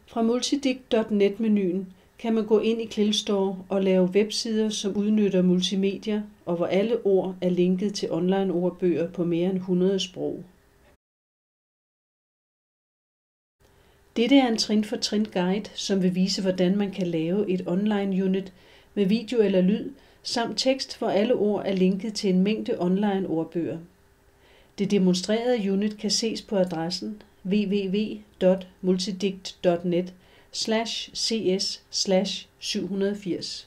Fra multidict.net-menuen kan man gå ind i CLIL Store og lave websider, som udnytter multimedier, og hvor alle ord er linket til online-ordbøger på mere end 100 sprog. Dette er en trin-for-trin guide, som vil vise, hvordan man kan lave et online-unit med video eller lyd, samt tekst, hvor alle ord er linket til en mængde online-ordbøger. Det demonstrerede unit kan ses på adressen www.multidict.net/cs/780.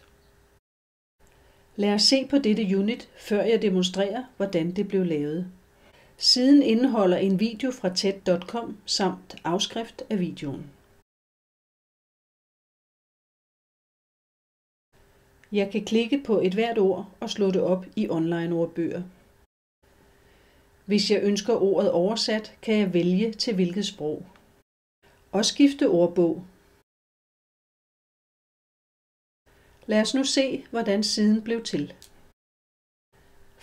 Lad os se på dette unit, før jeg demonstrerer, hvordan det blev lavet. Siden indeholder en video fra TED.com samt afskrift af videoen. Jeg kan klikke på et hvert ord og slå det op i online-ordbøger. Hvis jeg ønsker ordet oversat, kan jeg vælge til hvilket sprog. Og skifte ordbog. Lad os nu se, hvordan siden blev til.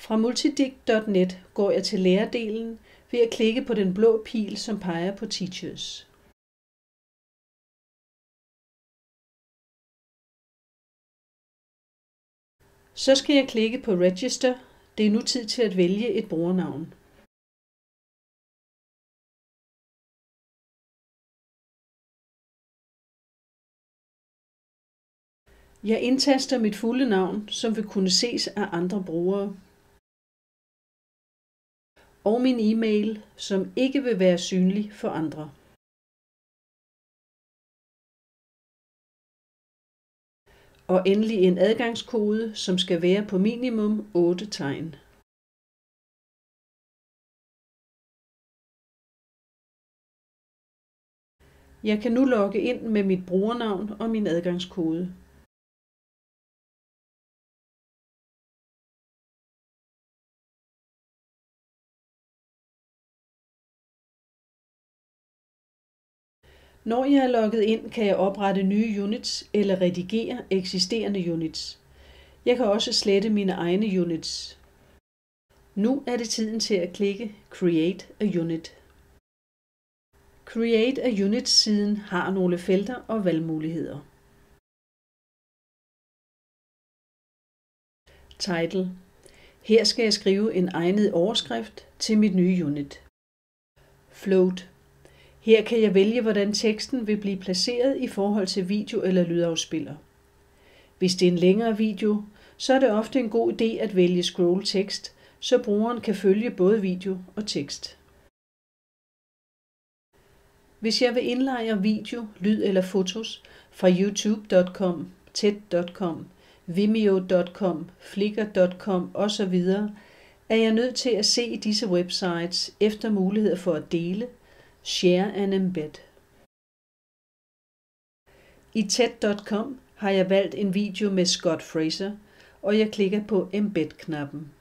Fra multidict.net går jeg til lærerdelen ved at klikke på den blå pil, som peger på Teachers. Så skal jeg klikke på Register. Det er nu tid til at vælge et brugernavn. Jeg indtaster mit fulde navn, som vil kunne ses af andre brugere. Og min e-mail, som ikke vil være synlig for andre. Og endelig en adgangskode, som skal være på minimum 8 tegn. Jeg kan nu logge ind med mit brugernavn og min adgangskode. Når jeg er logget ind, kan jeg oprette nye units eller redigere eksisterende units. Jeg kan også slette mine egne units. Nu er det tiden til at klikke Create a Unit. Create a Unit-siden har nogle felter og valgmuligheder. Title. Her skal jeg skrive en egnet overskrift til mit nye unit. Float. Her kan jeg vælge, hvordan teksten vil blive placeret i forhold til video eller lydafspiller. Hvis det er en længere video, så er det ofte en god idé at vælge scroll tekst, så brugeren kan følge både video og tekst. Hvis jeg vil indlejre video, lyd eller fotos fra youtube.com, ted.com, vimeo.com, flickr.com osv., er jeg nødt til at se disse websites efter mulighed for at dele, share and embed. I TED.com har jeg valgt en video med Scott Fraser, og jeg klikker på Embed-knappen.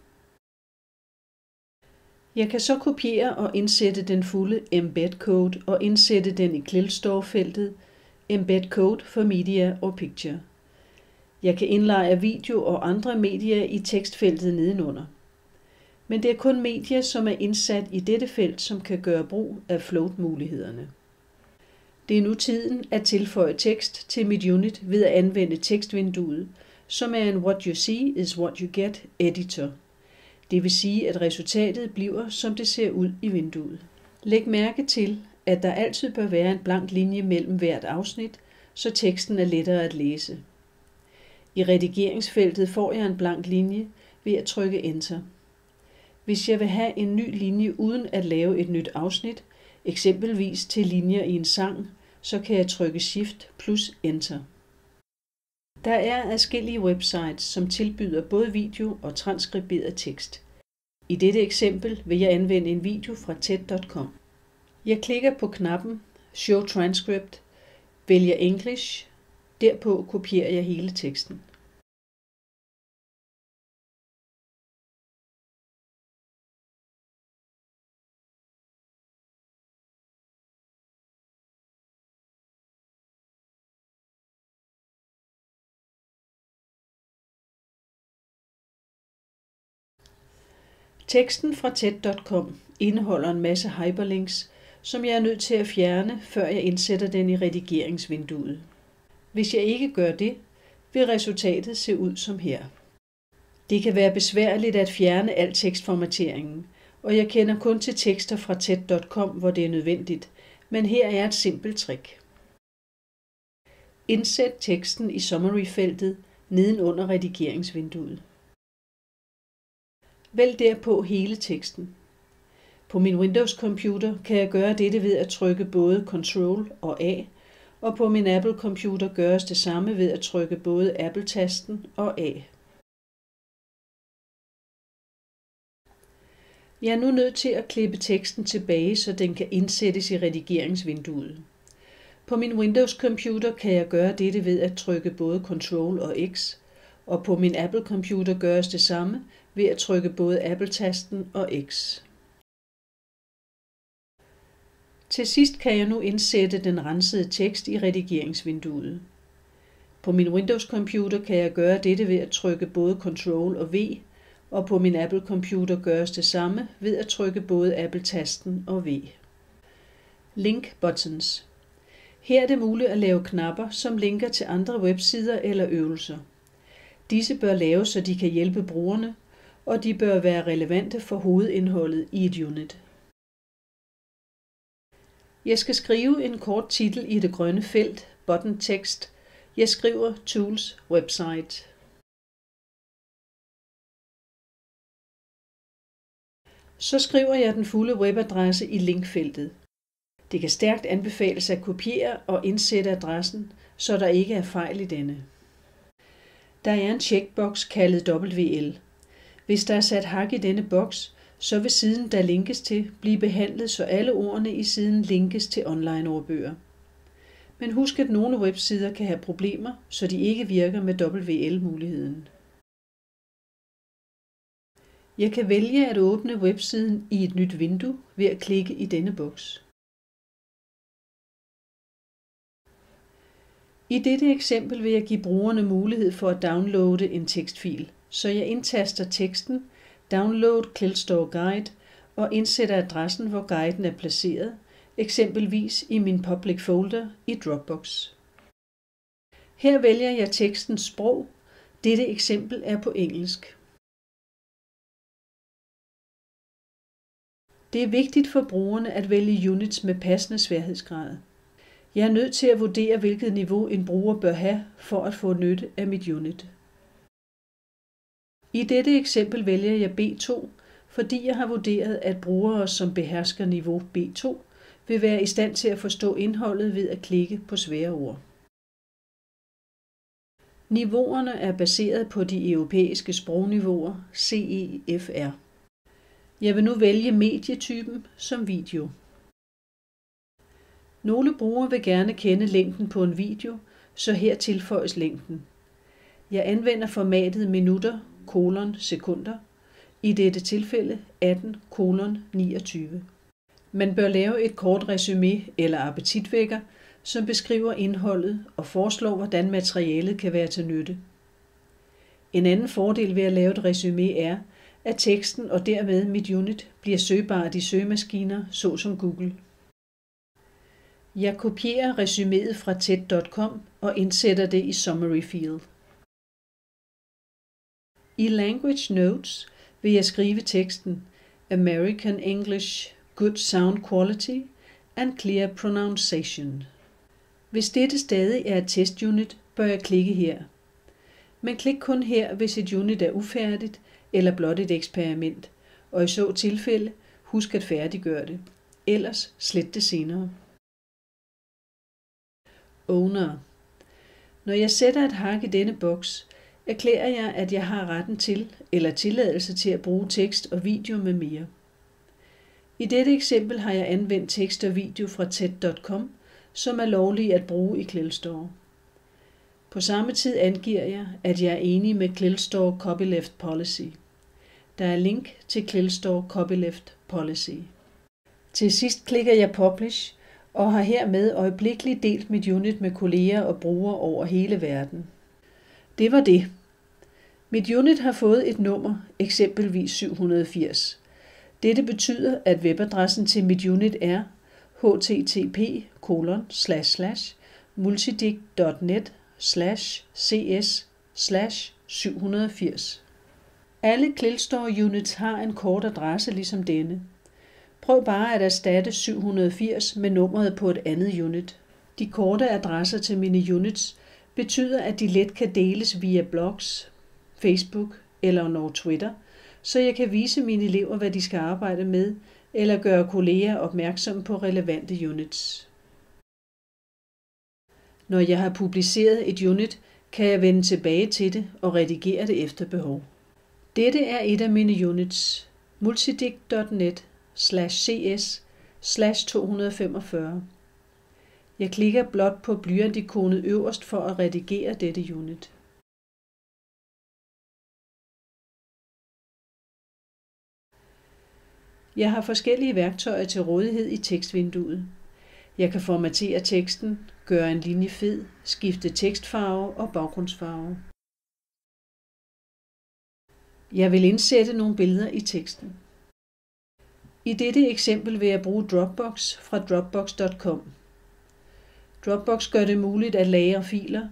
Jeg kan så kopiere og indsætte den fulde embed-code og indsætte den i CLIL Store-feltet Embed Code for Media or Picture. Jeg kan indlejre video og andre medier i tekstfeltet nedenunder. Men det er kun medier, som er indsat i dette felt, som kan gøre brug af float-mulighederne. Det er nu tiden at tilføje tekst til mit unit ved at anvende tekstvinduet, som er en What you see is what you get editor. Det vil sige, at resultatet bliver, som det ser ud i vinduet. Læg mærke til, at der altid bør være en blank linje mellem hvert afsnit, så teksten er lettere at læse. I redigeringsfeltet får jeg en blank linje ved at trykke Enter. Hvis jeg vil have en ny linje uden at lave et nyt afsnit, eksempelvis til linjer i en sang, så kan jeg trykke Shift plus Enter. Der er adskillige websites, som tilbyder både video og transkriberet tekst. I dette eksempel vil jeg anvende en video fra TED.com. Jeg klikker på knappen Show Transcript, vælger English, derpå kopierer jeg hele teksten. Teksten fra TED.com indeholder en masse hyperlinks, som jeg er nødt til at fjerne, før jeg indsætter den i redigeringsvinduet. Hvis jeg ikke gør det, vil resultatet se ud som her. Det kan være besværligt at fjerne al tekstformateringen, og jeg kender kun til tekster fra TED.com, hvor det er nødvendigt, men her er et simpelt trick. Indsæt teksten i summary-feltet nedenunder redigeringsvinduet. Vælg derpå hele teksten. På min Windows-computer kan jeg gøre dette ved at trykke både Ctrl og A, og på min Apple-computer gøres det samme ved at trykke både Apple-tasten og A. Jeg er nu nødt til at klippe teksten tilbage, så den kan indsættes i redigeringsvinduet. På min Windows-computer kan jeg gøre dette ved at trykke både Ctrl og X, og på min Apple-computer gøres det samme ved at trykke både Apple-tasten og X. Til sidst kan jeg nu indsætte den rensede tekst i redigeringsvinduet. På min Windows-computer kan jeg gøre dette ved at trykke både Ctrl og V, og på min Apple-computer gøres det samme ved at trykke både Apple-tasten og V. Link buttons. Her er det muligt at lave knapper, som linker til andre websider eller øvelser. Disse bør laves, så de kan hjælpe brugerne, og de bør være relevante for hovedindholdet i et unit. Jeg skal skrive en kort titel i det grønne felt, button tekst. Jeg skriver Tools Website. Så skriver jeg den fulde webadresse i linkfeltet. Det kan stærkt anbefales at kopiere og indsætte adressen, så der ikke er fejl i denne. Der er en checkbox kaldet WL. Hvis der er sat hak i denne boks, så vil siden, der linkes til, blive behandlet, så alle ordene i siden linkes til online-ordbøger. Men husk, at nogle websider kan have problemer, så de ikke virker med WL-muligheden. Jeg kan vælge at åbne websiden i et nyt vindue ved at klikke i denne boks. I dette eksempel vil jeg give brugerne mulighed for at downloade en tekstfil, så jeg indtaster teksten Download Clilstore Guide og indsætter adressen, hvor guiden er placeret, eksempelvis i min public folder i Dropbox. Her vælger jeg tekstens sprog. Dette eksempel er på engelsk. Det er vigtigt for brugerne at vælge units med passende sværhedsgrad. Jeg er nødt til at vurdere, hvilket niveau en bruger bør have for at få nytte af mit unit. I dette eksempel vælger jeg B2, fordi jeg har vurderet, at brugere, som behersker niveau B2, vil være i stand til at forstå indholdet ved at klikke på svære ord. Niveauerne er baseret på de europæiske sprogniveauer CE-FR. Jeg vil nu vælge medietypen som video. Nogle brugere vil gerne kende længden på en video, så her tilføjes længden. Jeg anvender formatet minutter, sekunder, i dette tilfælde 18:29. Man bør lave et kort resumé eller appetitvækker, som beskriver indholdet og foreslår, hvordan materialet kan være til nytte. En anden fordel ved at lave et resumé er, at teksten og dermed mit unit bliver søgbart i søgemaskiner, såsom Google. Jeg kopierer resuméet fra TED.com og indsætter det i Summary Field. I Language Notes vil jeg skrive teksten American English, good sound quality and clear pronunciation. Hvis dette stadig er et testunit, bør jeg klikke her. Men klik kun her, hvis et unit er ufærdigt eller blot et eksperiment, og i så tilfælde husk at færdiggøre det. Ellers slet det senere. Owner. Når jeg sætter et hak i denne boks, erklærer jeg, at jeg har retten til eller tilladelse til at bruge tekst og video med mere. I dette eksempel har jeg anvendt tekst og video fra TED.com, som er lovlige at bruge i Clilstore. På samme tid angiver jeg, at jeg er enig med Clilstore Copyleft Policy. Der er link til Clilstore Copyleft Policy. Til sidst klikker jeg Publish og har hermed øjeblikkeligt delt mit unit med kolleger og brugere over hele verden. Det var det. Mit unit har fået et nummer, eksempelvis 780. Dette betyder, at webadressen til mit unit er http://multidict.net/cs/780. Alle Clearstore units har en kort adresse ligesom denne. Prøv bare at erstatte 780 med nummeret på et andet unit. De korte adresser til mine units betyder, at de let kan deles via blogs, Facebook eller Twitter, så jeg kan vise mine elever, hvad de skal arbejde med, eller gøre kolleger opmærksom på relevante units. Når jeg har publiceret et unit, kan jeg vende tilbage til det og redigere det efter behov. Dette er et af mine units, multidict.net/cs/245. Jeg klikker blot på blyantikonet øverst for at redigere dette unit. Jeg har forskellige værktøjer til rådighed i tekstvinduet. Jeg kan formatere teksten, gøre en linje fed, skifte tekstfarve og baggrundsfarve. Jeg vil indsætte nogle billeder i teksten. I dette eksempel vil jeg bruge Dropbox fra dropbox.com. Dropbox gør det muligt at lagre filer,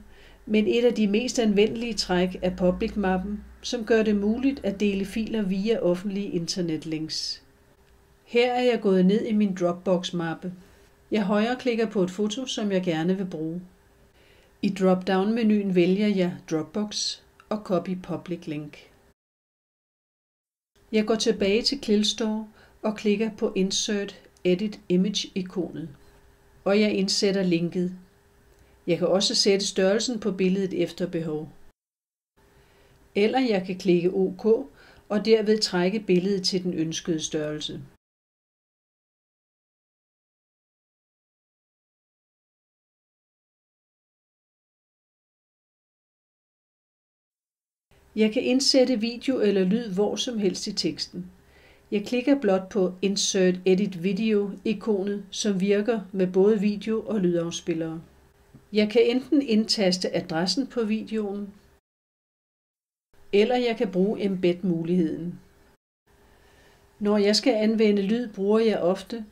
men et af de mest anvendelige træk er public-mappen, som gør det muligt at dele filer via offentlige internetlinks. Her er jeg gået ned i min Dropbox-mappe. Jeg højreklikker på et foto, som jeg gerne vil bruge. I drop-down-menuen vælger jeg Dropbox og Copy Public Link. Jeg går tilbage til Clearstore og klikker på Insert Edit Image-ikonet. Og jeg indsætter linket. Jeg kan også sætte størrelsen på billedet efter behov. Eller jeg kan klikke OK og derved trække billedet til den ønskede størrelse. Jeg kan indsætte video eller lyd hvor som helst i teksten. Jeg klikker blot på Insert Edit Video-ikonet, som virker med både video- og lydafspillere. Jeg kan enten indtaste adressen på videoen, eller jeg kan bruge embed-muligheden. Når jeg skal anvende lyd, bruger jeg ofte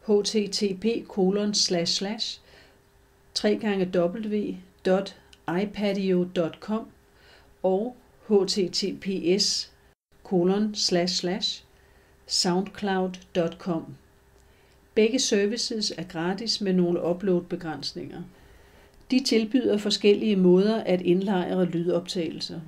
http://www.ipadio.com og https://soundcloud.com. Begge services er gratis med nogle upload-begrænsninger. De tilbyder forskellige måder at indlejre lydoptagelser.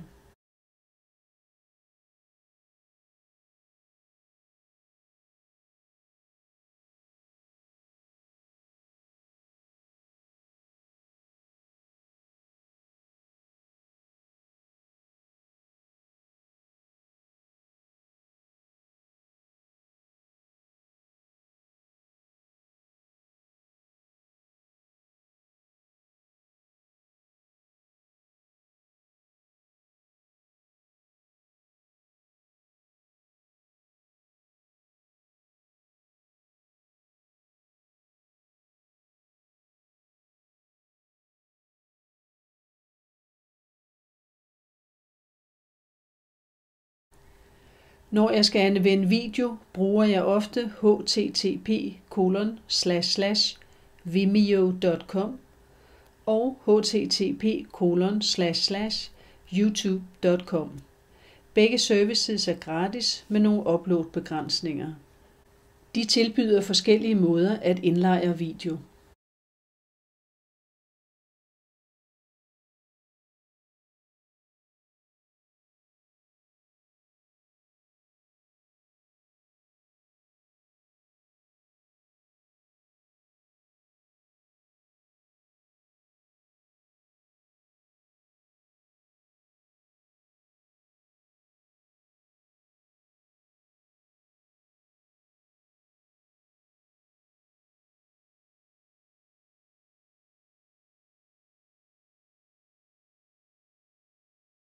Når jeg skal anvende video, bruger jeg ofte http://vimeo.com og http://youtube.com. Begge services er gratis med nogle upload-begrænsninger. De tilbyder forskellige måder at indlejre video.